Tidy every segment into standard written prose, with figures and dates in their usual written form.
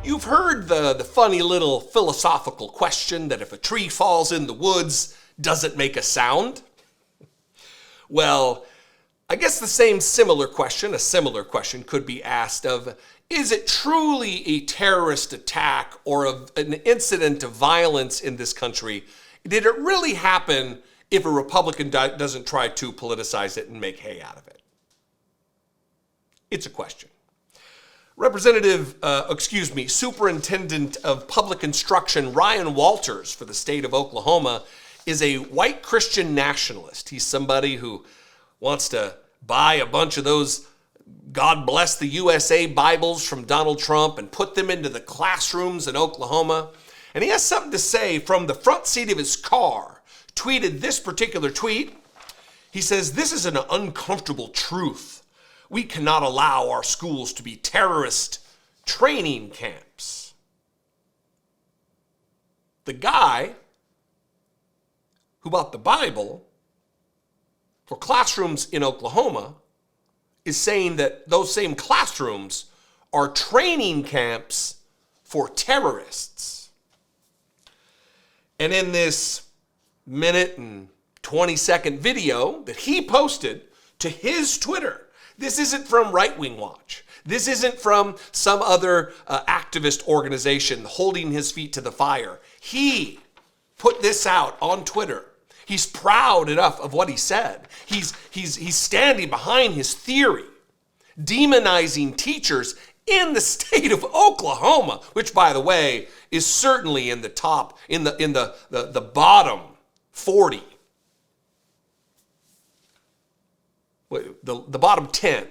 You've heard the funny little philosophical question that if a tree falls in the woods, does it make a sound? Well, I guess a similar question could be asked of, is it truly a terrorist attack or an incident of violence in this country? Did it really happen if a Republican doesn't try to politicize it and make hay out of it? It's a question. Superintendent of Public Instruction Ryan Walters for the state of Oklahoma is a white Christian nationalist. He's somebody who wants to buy a bunch of those God Bless the USA Bibles from Donald Trump and put them into the classrooms in Oklahoma. And he has something to say from the front seat of his car. Tweeted this particular tweet. He says, "This is an uncomfortable truth. We cannot allow our schools to be terrorist training camps." The guy who bought the Bible for classrooms in Oklahoma is saying that those same classrooms are training camps for terrorists. And in this minute and 20-second video that he posted to his Twitter, this isn't from Right Wing Watch. This isn't from some other activist organization holding his feet to the fire. He put this out on Twitter. He's proud enough of what he said. He's standing behind his theory, demonizing teachers in the state of Oklahoma, which, by the way, is certainly in the top, in the bottom 40. The bottom 10.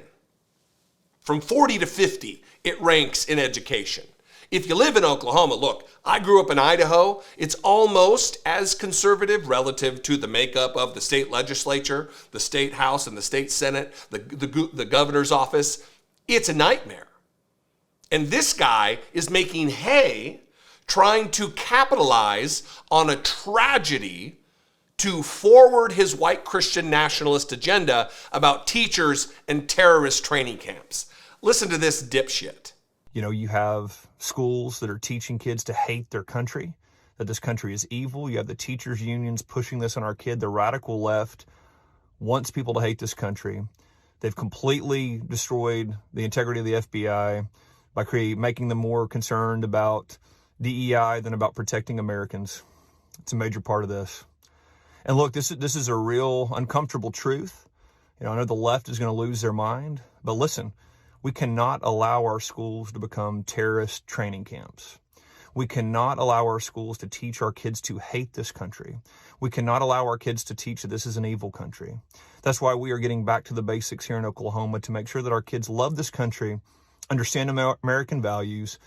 From 40 to 50, it ranks in education. If you live in Oklahoma, look, I grew up in Idaho. It's almost as conservative relative to the makeup of the state legislature, the state house and the state senate, the governor's office. It's a nightmare. And this guy is making hay trying to capitalize on a tragedy to forward his white Christian nationalist agenda about teachers and terrorist training camps. Listen to this dipshit. You know, you have schools that are teaching kids to hate their country, that this country is evil. You have the teachers' unions pushing this on our kid. The radical left wants people to hate this country. They've completely destroyed the integrity of the FBI by making them more concerned about DEI than about protecting Americans. It's a major part of this. And look, this is a real uncomfortable truth. You know, I know the left is going to lose their mind, but listen, we cannot allow our schools to become terrorist training camps. We cannot allow our schools to teach our kids to hate this country. We cannot allow our kids to teach that this is an evil country. That's why we are getting back to the basics here in Oklahoma to make sure that our kids love this country, understand American values,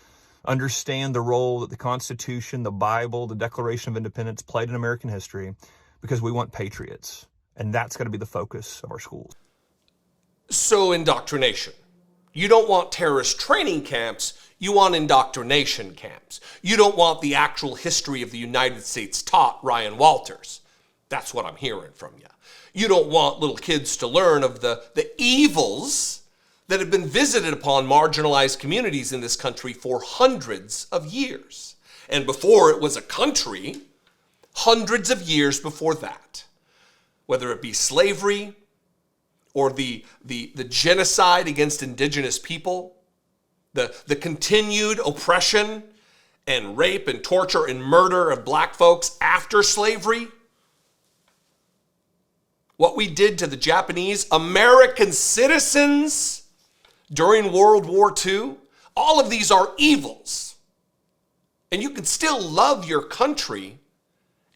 understand the role that the Constitution, the Bible, the Declaration of Independence played in American history, because we want patriots. And that's got to be the focus of our schools. So indoctrination. You don't want terrorist training camps, you want indoctrination camps. You don't want the actual history of the United States taught, Ryan Walters. That's what I'm hearing from you. You don't want little kids to learn of the evils that have been visited upon marginalized communities in this country for hundreds of years. And before it was a country, hundreds of years before that, whether it be slavery or the genocide against indigenous people, the continued oppression and rape and torture and murder of black folks after slavery, what we did to the Japanese American citizens during World War II, all of these are evils. And you can still love your country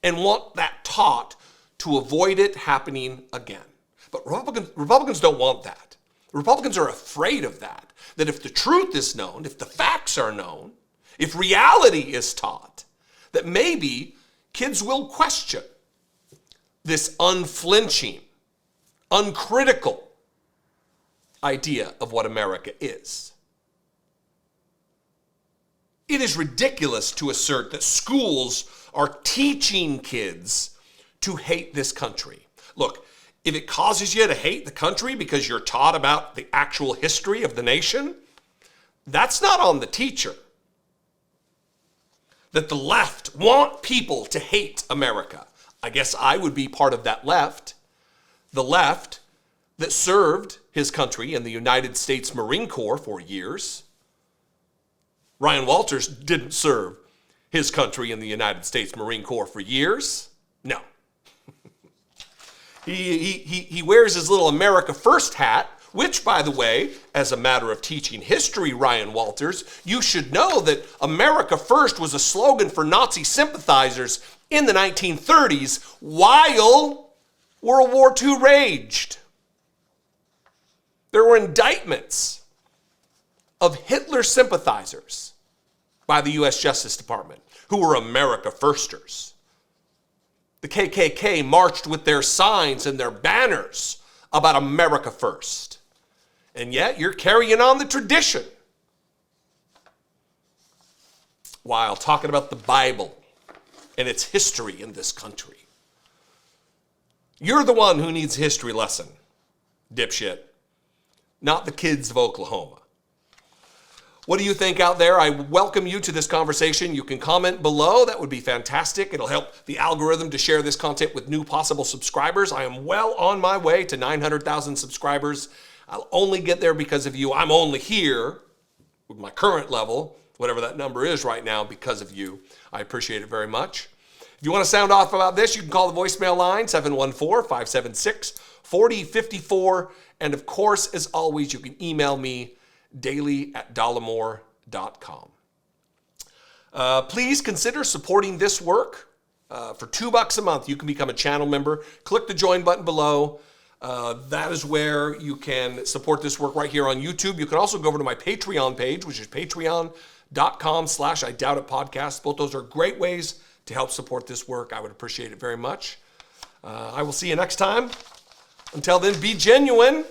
and want that taught to avoid it happening again. But Republicans don't want that. Republicans are afraid of that. That if the truth is known, if the facts are known, if reality is taught, that maybe kids will question this unflinching, uncritical idea of what America is. It is ridiculous to assert that schools are teaching kids to hate this country. Look, if it causes you to hate the country because you're taught about the actual history of the nation, that's not on the teacher. that the left want people to hate America. I guess I would be part of that left. The left that served his country in the United States Marine Corps for years. Ryan Walters didn't serve his country in the United States Marine Corps for years. No. He wears his little America First hat, which, by the way, as a matter of teaching history, Ryan Walters, you should know that America First was a slogan for Nazi sympathizers in the 1930s while World War II raged. There were indictments of Hitler sympathizers by the U.S. Justice Department who were America Firsters. The KKK marched with their signs and their banners about America First. And yet you're carrying on the tradition while talking about the Bible and its history in this country. You're the one who needs a history lesson, dipshit, not the kids of Oklahoma. What do you think out there? I welcome you to this conversation. You can comment below. That would be fantastic. It'll help the algorithm to share this content with new possible subscribers. I am well on my way to 900,000 subscribers. I'll only get there because of you. I'm only here with my current level, whatever that number is right now, because of you. I appreciate it very much. If you want to sound off about this, you can call the voicemail line, 714-576-4054. And of course, as always, you can email me daily@dollemore.com. Please consider supporting this work. For $2 a month, you can become a channel member. Click the join button below. That is where you can support this work right here on YouTube. You can also go over to my Patreon page, which is patreon.com/IDoubtItPodcast. Both those are great ways to help support this work. I would appreciate it very much. I will see you next time. Until then, be genuine.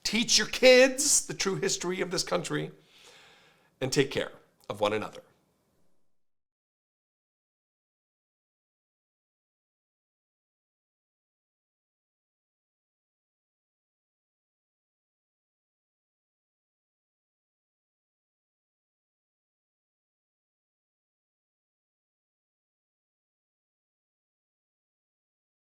Teach your kids the true history of this country, and take care of one another.